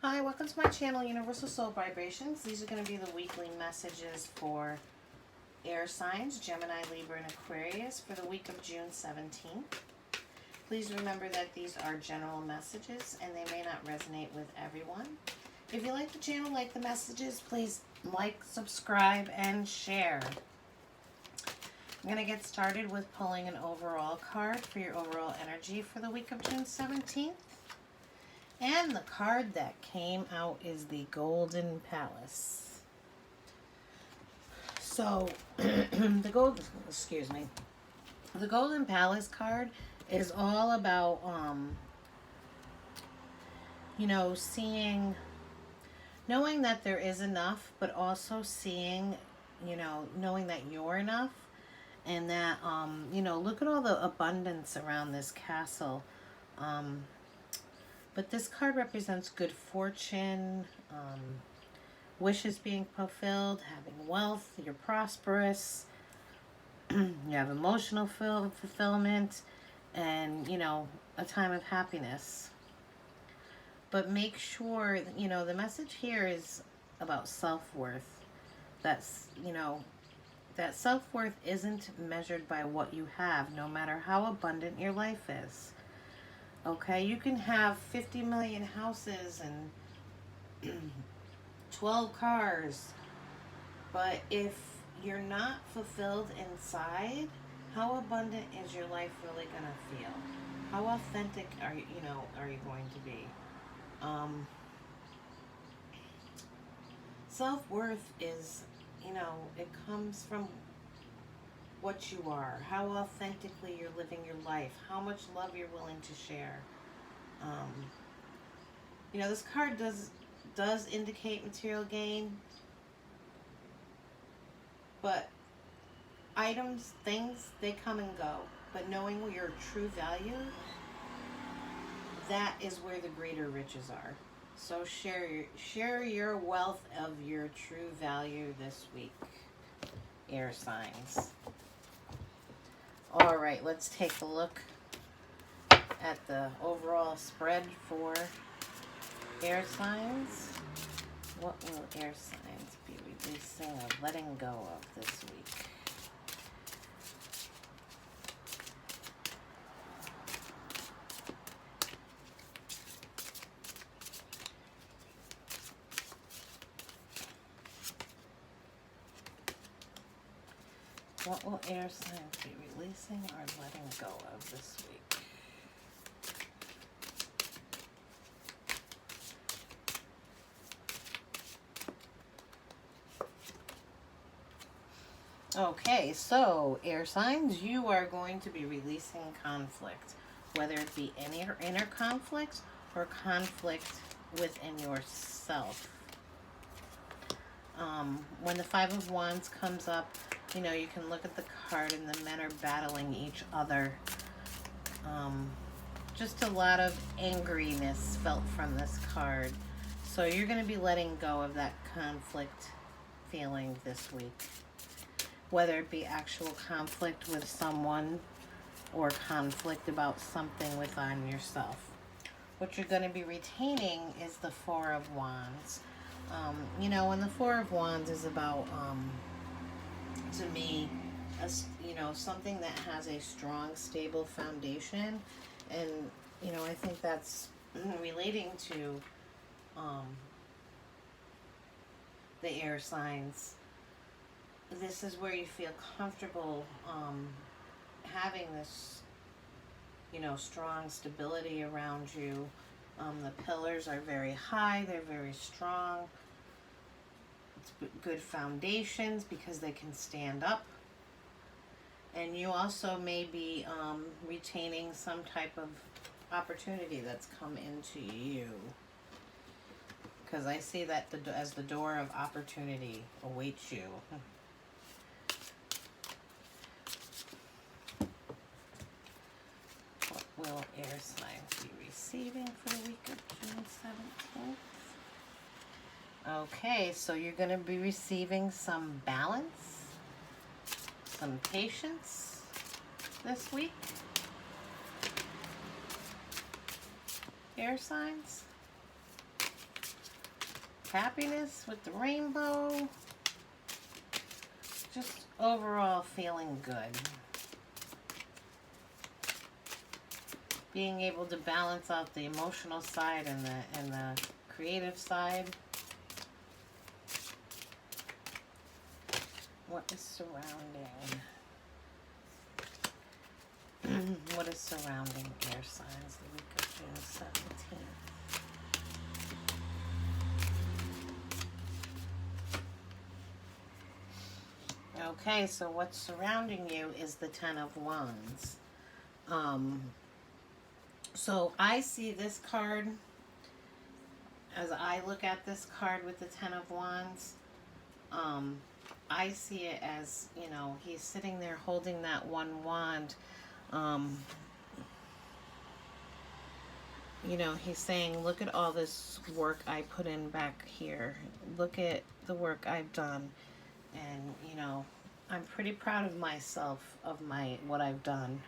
Hi, welcome to my channel, Universal Soul Vibrations. These are going to be the weekly messages for air signs, Gemini, Libra, and Aquarius for the week of June 17th. Please remember that these are general messages and they may not resonate with everyone. If you like the channel, like the messages, please like, subscribe, and share. I'm going to get started with pulling an overall card for your overall energy for the week of June 17th. And the card that came out is the Golden Palace. So, the Golden Palace card is all about, knowing that there is enough, but also seeing, knowing that you're enough. And that, look at all the abundance around this castle. But this card represents good fortune, wishes being fulfilled, having wealth, you're prosperous, you have emotional fulfillment, and, a time of happiness. But make sure, the message here is about self-worth. That's, that self-worth isn't measured by what you have, no matter how abundant your life is. Okay, you can have 50 million houses and 12 cars, but if you're not fulfilled inside, how abundant is your life really going to feel? How authentic are you going to be? Self-worth is, it comes from what you are, how authentically you're living your life, how much love you're willing to share. This card does indicate material gain, but items, things, they come and go. But knowing your true value, that is where the greater riches are. So share your wealth of your true value this week, air signs. All right, let's take a look at the overall spread for air signs. What will air signs be releasing or letting go of this week? What will air signs be releasing or letting go of this week? Okay, so air signs, you are going to be releasing conflict, whether it be inner conflict or conflict within yourself. When the Five of Wands comes up, you can look at the card and the men are battling each other. Just a lot of angriness felt from this card. So you're going to be letting go of that conflict feeling this week. Whether it be actual conflict with someone or conflict about something within yourself. What you're going to be retaining is the Four of Wands. And the Four of Wands is about, to me, something that has a strong, stable foundation. And, I think that's relating to the air signs. This is where you feel comfortable having this, strong stability around you. The pillars are very high. They're very strong. It's good foundations because they can stand up. And you also may be retaining some type of opportunity that's come into you. Because I see that as the door of opportunity awaits you. What will air signs be receiving for the week of June 17th? Okay, so you're going to be receiving some balance, some patience this week. Air signs. happiness with the rainbow. Just overall feeling good. Being able to balance out the emotional side and the creative side. What is surrounding? What is surrounding air signs the week of June 17th? Okay, so what's surrounding you is the Ten of Wands. So I see this card, as I look at this card with the Ten of Wands, I see it as, you know, he's sitting there holding that one wand. You know, he's saying, look at all this work I put in back here. Look at the work I've done. And, you know, I'm pretty proud of myself, of what I've done.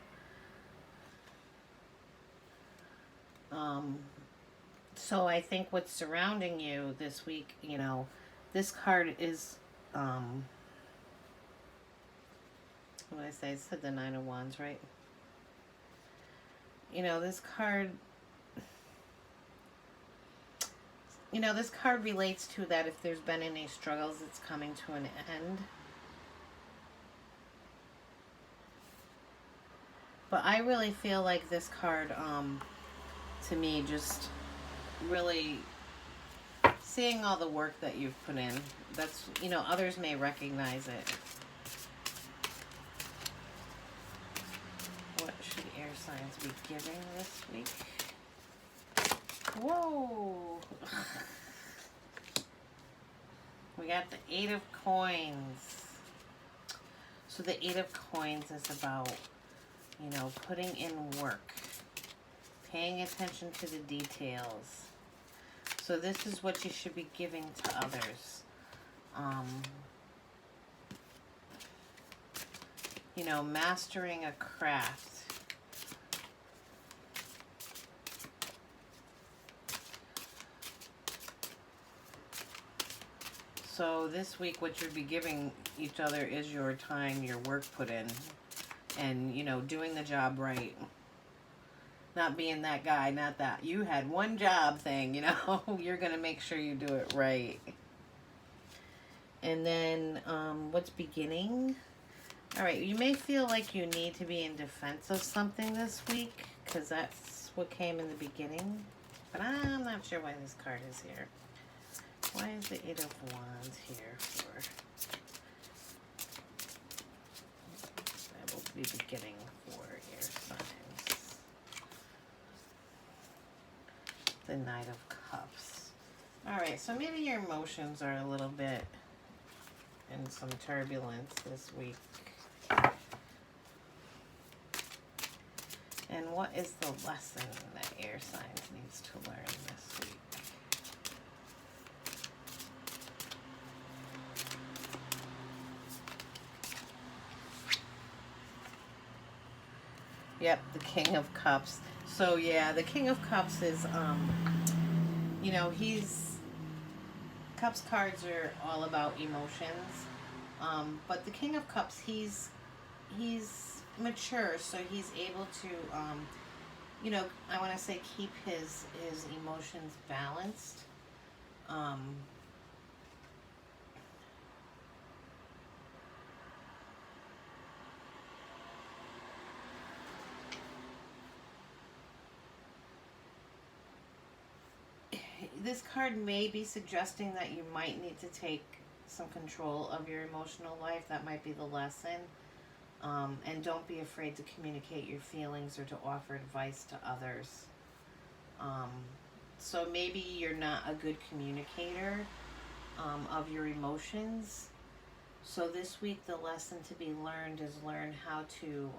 So I think what's surrounding you this week, you know, this card is, what did I say? I said the Nine of Wands, right? You know, this card, you know, this card relates to that if there's been any struggles, it's coming to an end. But I really feel like this card, to me, just really seeing all the work that you've put in. That's, you know, others may recognize it. What should air signs be giving this week? Whoa! We got the Eight of Coins. So the Eight of Coins is about, you know, putting in work, paying attention to the details. So this is what you should be giving to others. You know, mastering a craft. So this week what you'll be giving each other is your time, your work put in. And, you know, doing the job right. Not being that guy, not that you had one job thing, you know. You're going to make sure you do it right. And then what's beginning? All right, you may feel like you need to be in defense of something this week, because that's what came in the beginning. But I'm not sure why this card is here. Why is the Eight of Wands here for? That will be beginning for air signs. The Knight of Cups. All right, so maybe your emotions are a little bit in some turbulence this week. And what is the lesson that air signs needs to learn this week? Yep, the King of Cups. So yeah, the King of Cups is, you know, Cups cards are all about emotions. But the King of Cups, he's mature, so he's able to, you know, I want to say keep his emotions balanced. This card may be suggesting that you might need to take some control of your emotional life. That might be the lesson. And don't be afraid to communicate your feelings or to offer advice to others. So maybe you're not a good communicator of your emotions. So this week the lesson to be learned is learn how to,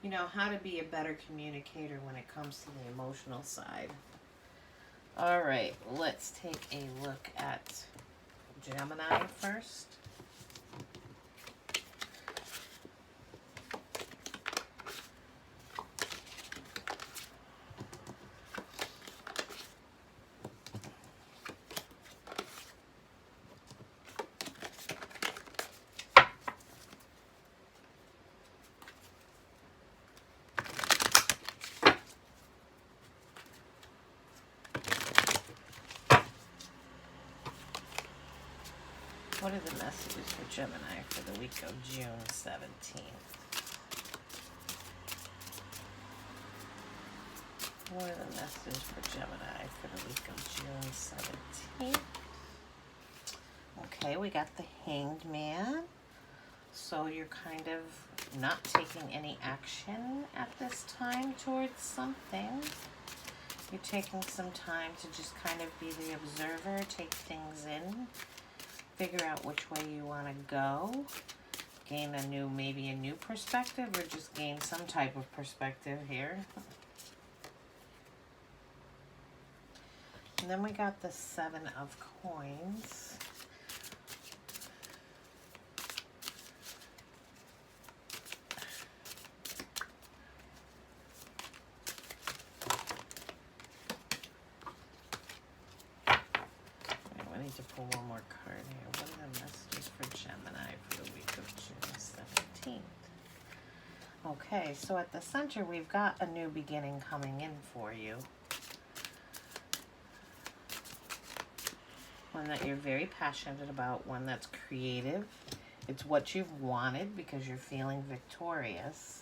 you know, how to be a better communicator when it comes to the emotional side. All right, let's take a look at Gemini first. What are the messages for Gemini for the week of June 17th? What are the messages for Gemini for the week of June 17th? Okay, we got the Hanged Man. So you're kind of not taking any action at this time towards something. You're taking some time to just kind of be the observer, take things in, figure out which way you want to go, gain maybe a new perspective, or just gain some type of perspective here. And then we got the Seven of Coins. I need to pull one more card here. What are the messages for Gemini for the week of June 17th? Okay, so at the center, we've got a new beginning coming in for you. One that you're very passionate about, one that's creative. It's what you've wanted because you're feeling victorious.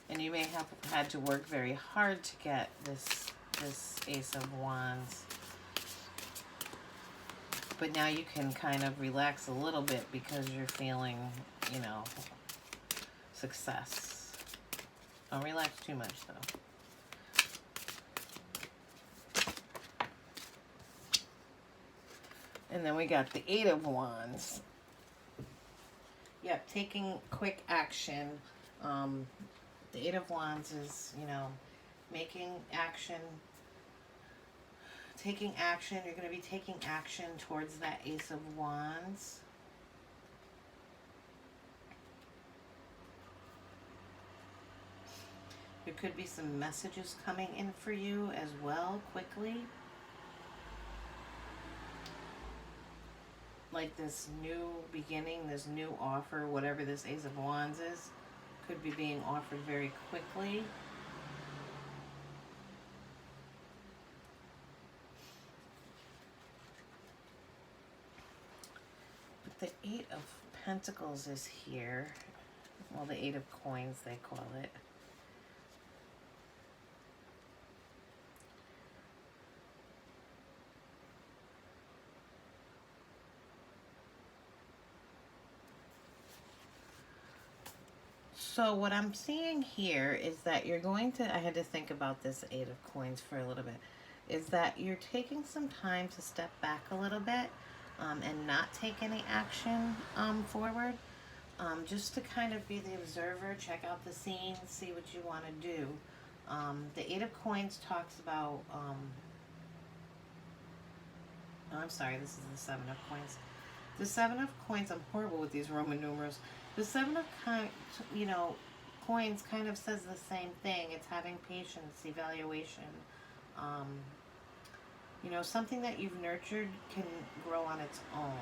And you may have had to work very hard to get this Ace of Wands. But now you can kind of relax a little bit because you're feeling, you know, success. Don't relax too much, though. And then we got the Eight of Wands. Yep, taking quick action. The Eight of Wands is, you know, making action, taking action. You're going to be taking action towards that Ace of Wands. There could be some messages coming in for you as well, quickly. Like this new beginning, this new offer, whatever this Ace of Wands is, could be being offered very quickly. But the Eight of Pentacles is here. Well, the Eight of Coins, they call it. So what I'm seeing here is that you're going to, I had to think about this Eight of Coins for a little bit, is that you're taking some time to step back a little bit and not take any action forward, just to kind of be the observer, check out the scene, see what you want to do. The Eight of Coins talks about, oh, I'm sorry, this is the Seven of Coins. The Seven of Coins, I'm horrible with these Roman numerals. The Seven of Coins kind of says the same thing. It's having patience, evaluation. You know, something that you've nurtured can grow on its own.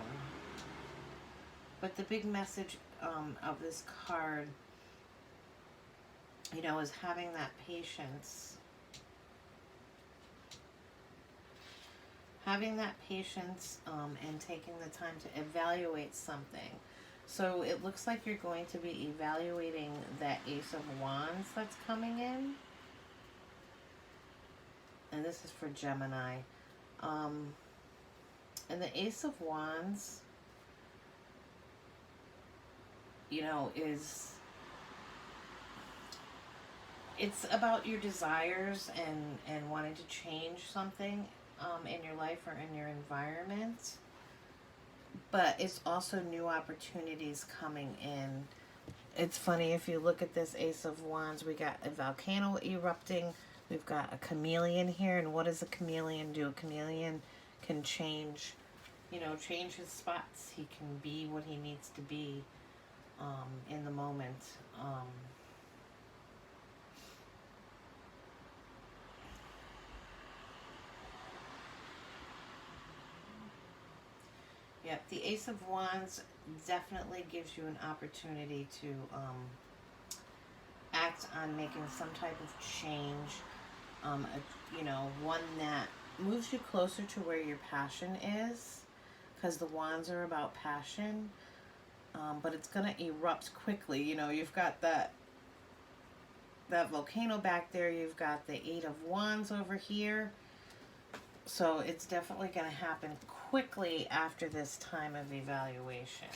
But the big message of this card, you know, is having that patience. Having that patience and taking the time to evaluate something. So it looks like you're going to be evaluating that Ace of Wands that's coming in. And this is for Gemini. And the Ace of Wands, you know, it's about your desires and wanting to change something in your life or in your environment. But it's also new opportunities coming in. It's funny, if you look at this Ace of Wands, we got a volcano erupting. We've got a chameleon here. And what does a chameleon do? A chameleon can change, you know, change his spots. He can be what he needs to be in the moment. Yep, the Ace of Wands definitely gives you an opportunity to act on making some type of change. You know, one that moves you closer to where your passion is, because the wands are about passion. But it's gonna erupt quickly. You know, you've got that volcano back there. You've got the Eight of Wands over here. So it's definitely going to happen quickly after this time of evaluation.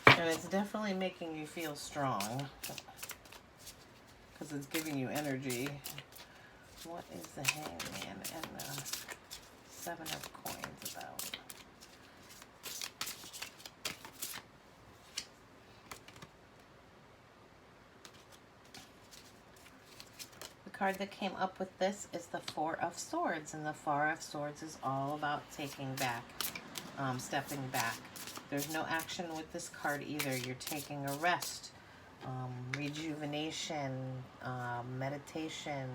And it's definitely making you feel strong, because it's giving you energy. What is the Hangman and the Seven of Coins about? The card that came up with this is the Four of Swords, and the Four of Swords is all about taking back, stepping back. There's no action with this card either. You're taking a rest, rejuvenation, meditation,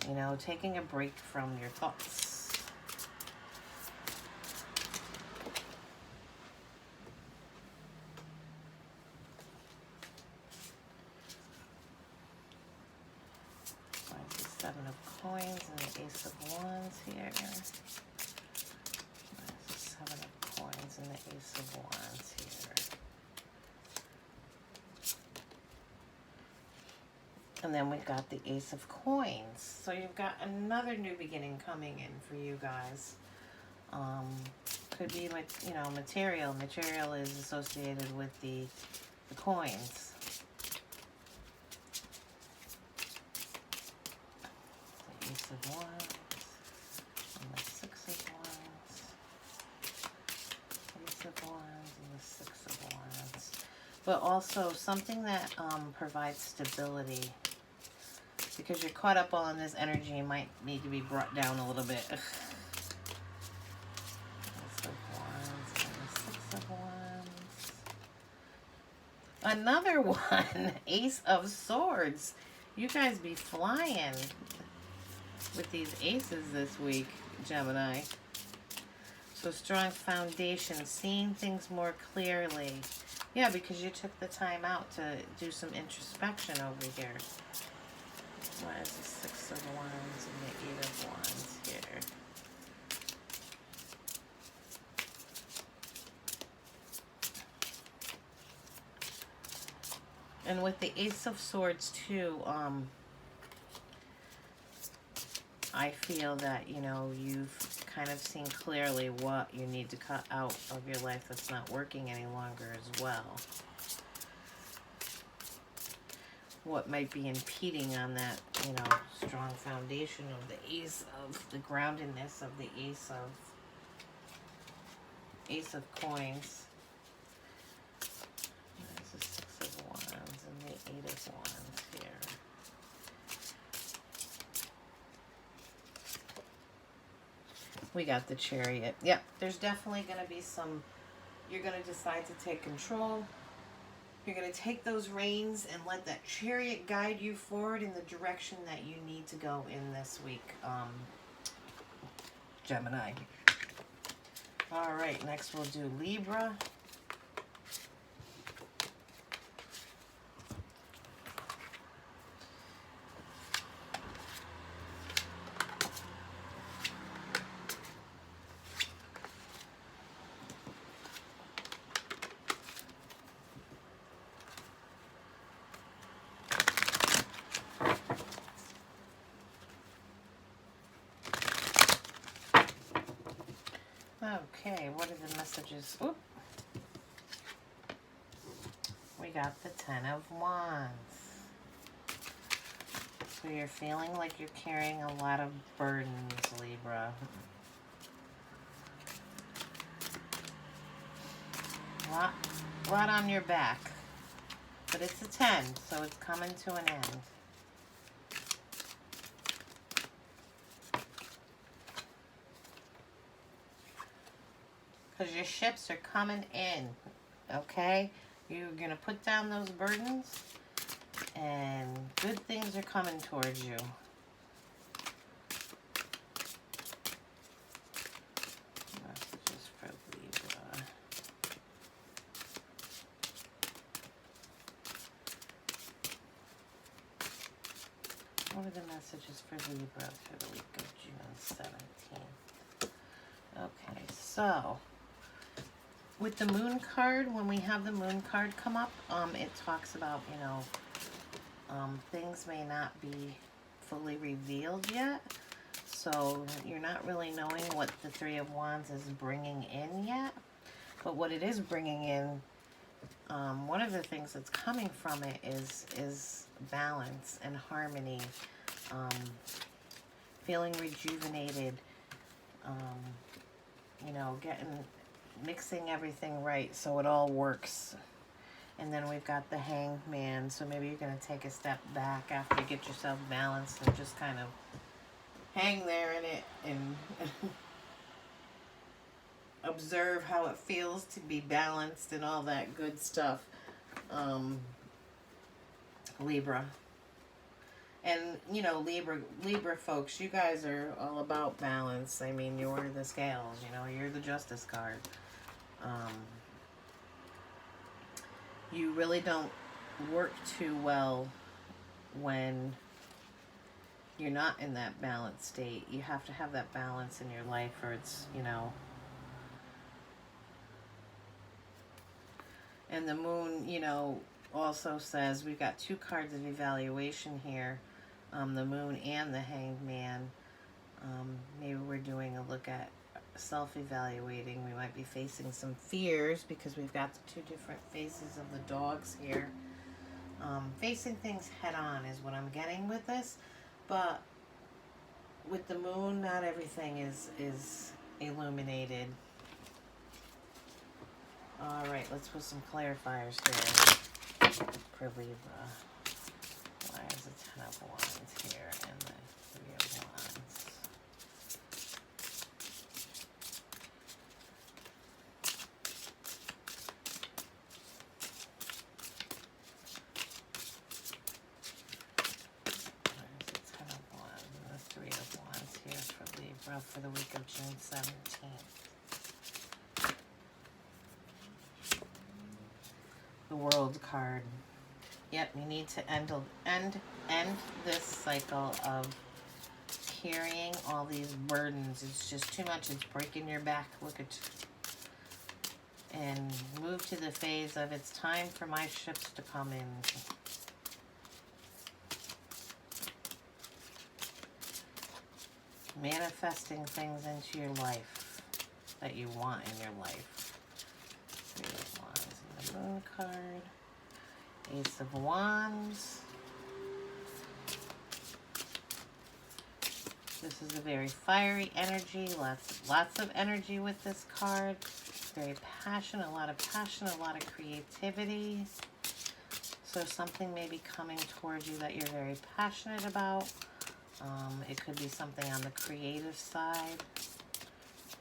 you know, taking a break from your thoughts. There's the Seven of Coins and the Ace of Wands here. There's the Seven of Coins and the Ace of Wands here. And then we've got the Ace of Coins. So you've got another new beginning coming in for you guys. Could be, you know, material. Material is associated with the coins. The Ace of Wands and the Six of Wands. Ace of Wands and the Six of Wands. But also something that provides stability. Because you're caught up all in this energy, you might need to be brought down a little bit. Ace of Wands and the Six of Wands. Another one, Ace of Swords. You guys be flying with these aces this week, Gemini. So strong foundation, seeing things more clearly. Yeah, because you took the time out to do some introspection over here. Why is the Six of Wands and the Eight of Wands here? And with the Ace of Swords too, I feel that, you know, you've kind of seen clearly what you need to cut out of your life that's not working any longer as well. What might be impeding on that, you know, strong foundation of the Ace of, the groundedness of the Ace of Coins. There's the Six of Wands and the Eight of Wands here. We got the Chariot. Yep, there's definitely going to be some, you're going to decide to take control. You're going to take those reins and let that Chariot guide you forward in the direction that you need to go in this week, Gemini. All right, next we'll do Libra. Okay, what are the messages? Oop. We got the Ten of Wands. So you're feeling like you're carrying a lot of burdens, Libra. A lot on your back. But it's a 10, so it's coming to an end. Because your ships are coming in, okay? You're going to put down those burdens, and good things are coming towards you. Messages for Libra. messages for Libra for the week of June 17th. Okay, so with the moon card, when we have the moon card come up, it talks about, you know, things may not be fully revealed yet. So you're not really knowing what the Three of Wands is bringing in yet. But what it is bringing in, one of the things that's coming from it is balance and harmony, feeling rejuvenated, you know, mixing everything right so it all works. And then we've got the Hanged Man, so maybe you're going to take a step back after you get yourself balanced and just kind of hang there in it and observe how it feels to be balanced and all that good stuff, Libra. And, you know, Libra folks, you guys are all about balance. I mean, you're the scales, you know, you're the Justice card. You really don't work too well when you're not in that balanced state. You have to have that balance in your life, or it's, you know. And the moon, you know, also says, we've got two cards of evaluation here, the moon and the Hanged Man. Maybe we're doing a look at self-evaluating. We might be facing some fears because we've got the two different faces of the dogs here. Facing things head on is what I'm getting with this. But with the moon, not everything is illuminated. All right, let's put some clarifiers here for Libra. Why is the Ten of Wands here and the Three of Wands? For the week of June 17th. The World card. Yep, you need to end this cycle of carrying all these burdens. It's just too much. It's breaking your back. Look at, and move to the phase of it's time for my ships to come in. Manifesting things into your life that you want in your life. Three of Wands and the Moon card. Ace of Wands. This is a very fiery energy. Lots of energy with this card. Very passionate, a lot of passion, a lot of creativity. So something may be coming towards you that you're very passionate about. It could be something on the creative side.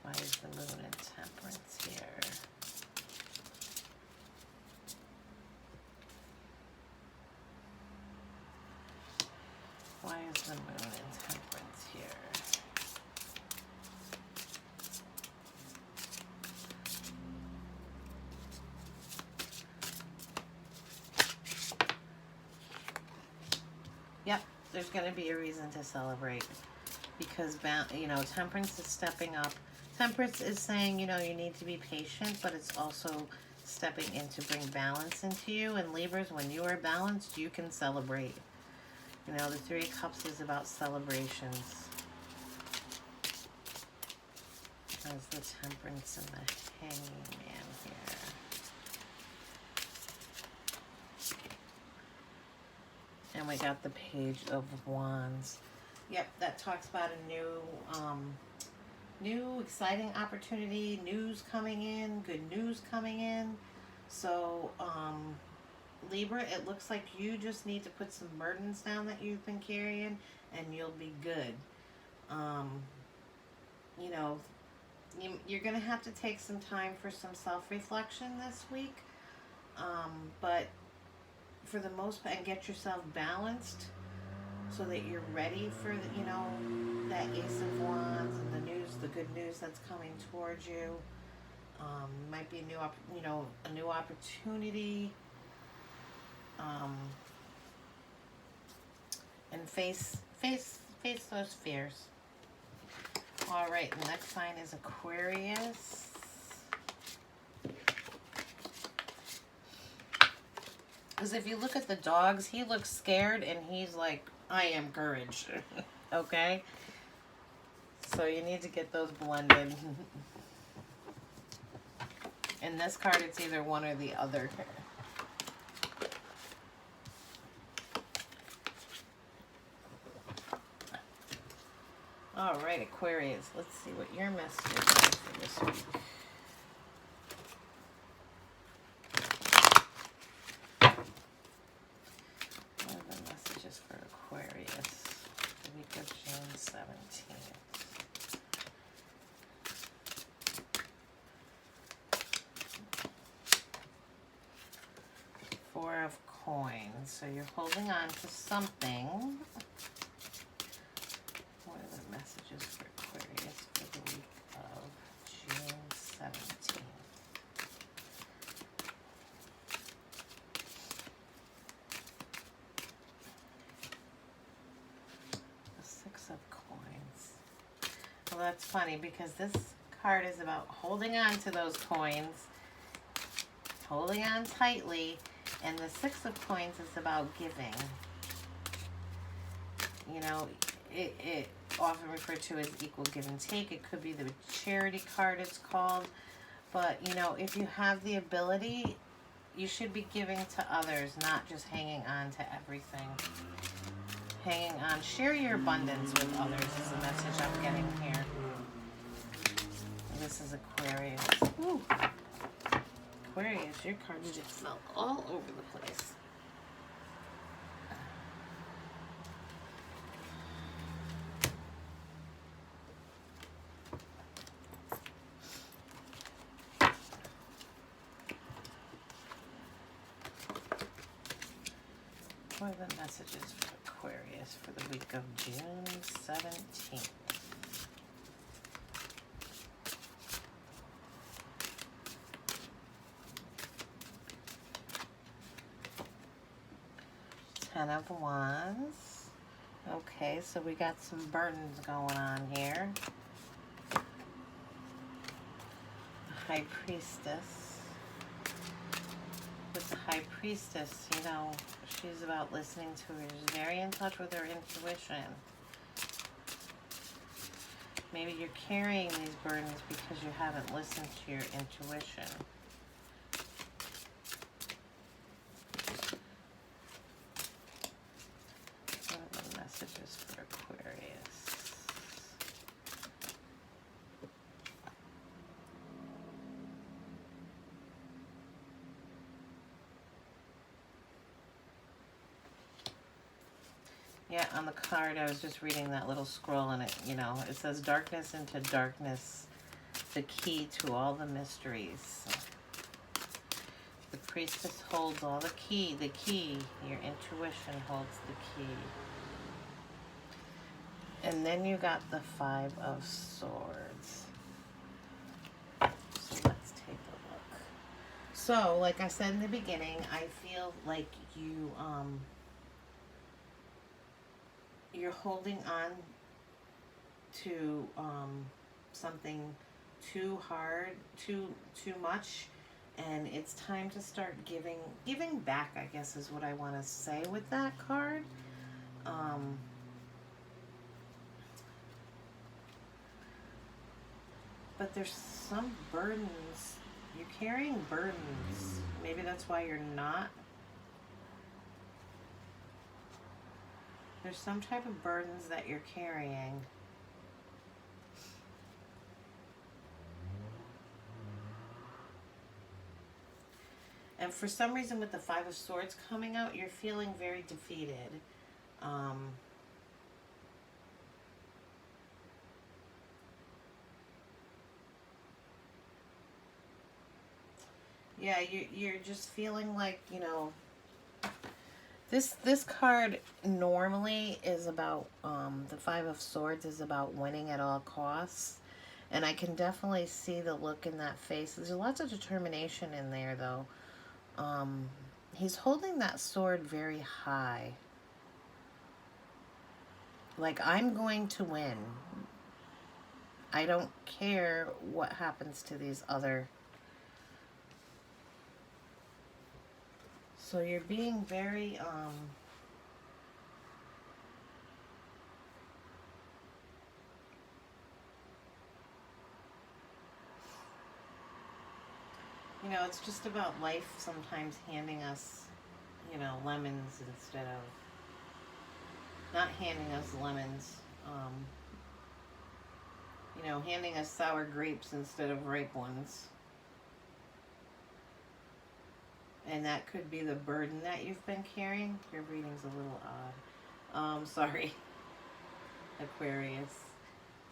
Why is the Moon in Temperance here? Why is the Moon in Temperance here? Yep. There's going to be a reason to celebrate because, you know, Temperance is stepping up. Temperance is saying, you know, you need to be patient, but it's also stepping in to bring balance into you. And Libras, when you are balanced, you can celebrate. You know, the Three of Cups is about celebrations. There's the Temperance and the Hanging Man here. And we got the Page of Wands. Yep, that talks about a new exciting opportunity, news coming in, good news coming in. So, Libra, it looks like you just need to put some burdens down that you've been carrying and you'll be good. You know, you're going to have to take some time for some self-reflection this week. But for the most part, and get yourself balanced so that you're ready for the, you know, that Ace of Wands and the news, the good news that's coming towards you. Might be a new opportunity. And face face those fears. All right, the next sign is Aquarius. Because if you look at the dogs, he looks scared and he's like, I am courage. Okay? So you need to get those blended. In this card, it's either one or the other. All right, Aquarius. Let's see what your message is for this week. What are the messages for Aquarius the week of June 17th? Four of Coins. So you're holding on to something. What are the messages for Aquarius for the week of June 17th? The Six of Coins. Well, that's funny because this card is about holding on to those coins, holding on tightly, and the Six of Coins is about giving. You know, it often referred to as equal give and take. It could be the charity card it's called. But, you know, if you have the ability, you should be giving to others, not just hanging on to everything. Hanging on. Share your abundance with others is the message I'm getting here. This is Aquarius. Ooh. Aquarius, your cards just fell all over the place. What are the messages for Aquarius for the week of June 17th? Ten of Wands. Okay, so we got some burdens going on here. High Priestess. With the High Priestess, you know, she's about listening to her. She's very in touch with her intuition. Maybe you're carrying these burdens because you haven't listened to your intuition. What are the messages for Aquarius? Yeah, on the card, I was just reading that little scroll, and it, you know, it says darkness into darkness, the key to all the mysteries. The Priestess holds all the key, your intuition holds the key. And then you got the Five of Swords. So let's take a look. So, like I said in the beginning, I feel like you're holding on to something too hard, too much, and it's time to start giving back, I guess is what I want to say with that card. But there's some burdens. You're carrying burdens. Maybe that's why you're not. There's some type of burdens that you're carrying. And for some reason with the Five of Swords coming out, you're feeling very defeated. Yeah, you're just feeling like, you know, this card normally is about, the Five of Swords is about winning at all costs. And I can definitely see the look in that face. There's lots of determination in there, though. He's holding that sword very high. Like, I'm going to win. I don't care what happens to these other. So you're being very, you know, it's just about life sometimes handing us, you know, lemons instead of, not handing us lemons, you know, handing us sour grapes instead of ripe ones. And that could be the burden that you've been carrying. Your reading's a little odd. Sorry, Aquarius.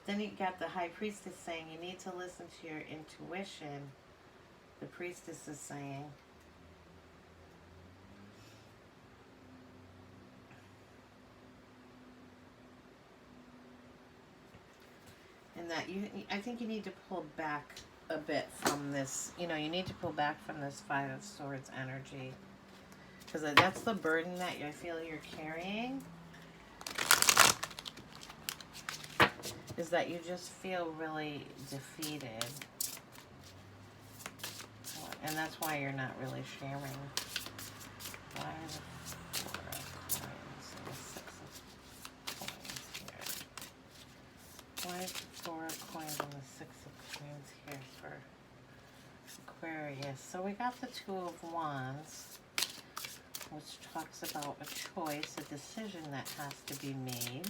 Then you got the High Priestess saying you need to listen to your intuition. The Priestess is saying. And that I think you need to pull back a bit from this. You know, you need to pull back from this Five of Swords energy. Because that's the burden that I feel you're carrying. Is that you just feel really defeated. And that's why you're not really sharing. Why are the Four of Coins and the Six of Coins here? Why is the Four of Coins and the Six of Coins here for Aquarius? So we got the Two of Wands, which talks about a choice, a decision that has to be made.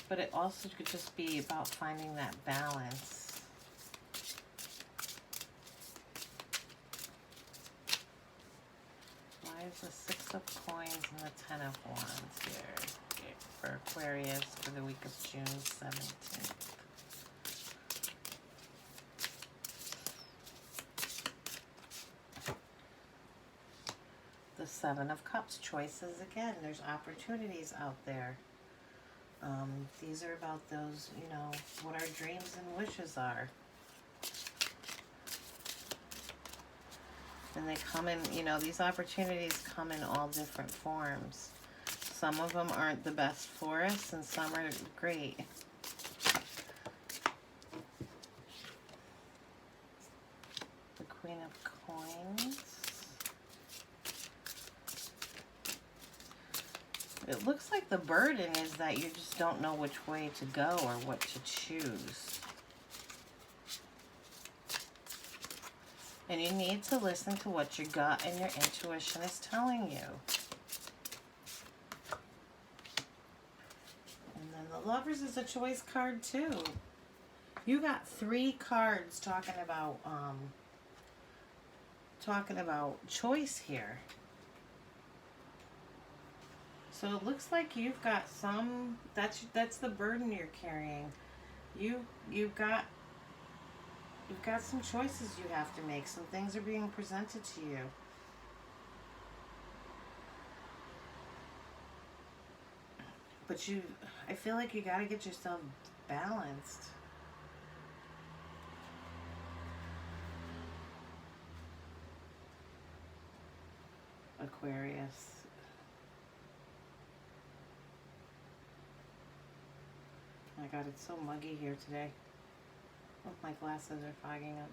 But it also could just be about finding that balance. Why is the Six of Coins and the Ten of Wands here for Aquarius for the week of June 17th? The Seven of Cups, choices again. There's opportunities out there. These are about those, you know, what our dreams and wishes are. And they come in, you know, these opportunities come in all different forms. Some of them aren't the best for us, and some are great. The Queen of Coins. It looks like the burden is that you just don't know which way to go or what to choose. And you need to listen to what your gut and your intuition is telling you. And then the Lovers is a choice card too. You got 3 cards talking about choice here. So it looks like you've got some, that's the burden you're carrying. You've got some choices you have to make. Some things are being presented to you. But I feel like you got to get yourself balanced. Aquarius. Oh my God, it's so muggy here today. Oh, my glasses are fogging up.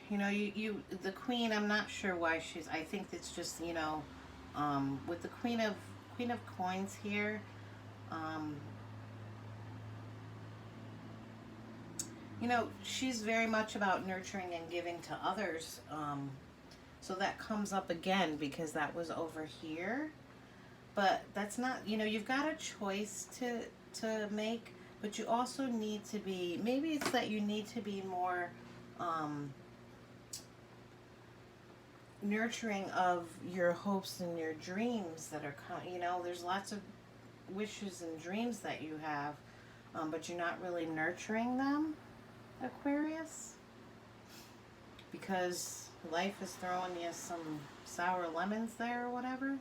You know, the Queen, I'm not sure why I think it's just, you know, with the Queen of Coins here, you know, she's very much about nurturing and giving to others. So that comes up again because that was over here. But that's not, you know, you've got a choice to make, but you also need to be, maybe it's that you need to be more nurturing of your hopes and your dreams that are, you know, there's lots of wishes and dreams that you have, but you're not really nurturing them, Aquarius, because life is throwing you some sour lemons there or whatever.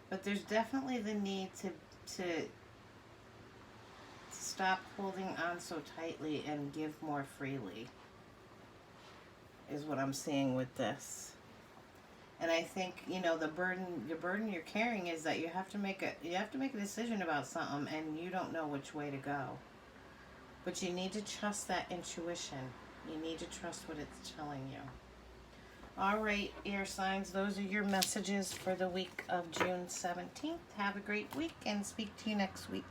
But there's definitely the need to stop holding on so tightly and give more freely, is what I'm seeing with this. And I think, you know, the burden you're carrying is that you have to make a decision about something and you don't know which way to go. But you need to trust that intuition. You need to trust what it's telling you. All right, air signs, those are your messages for the week of June 17th. Have a great week and speak to you next week.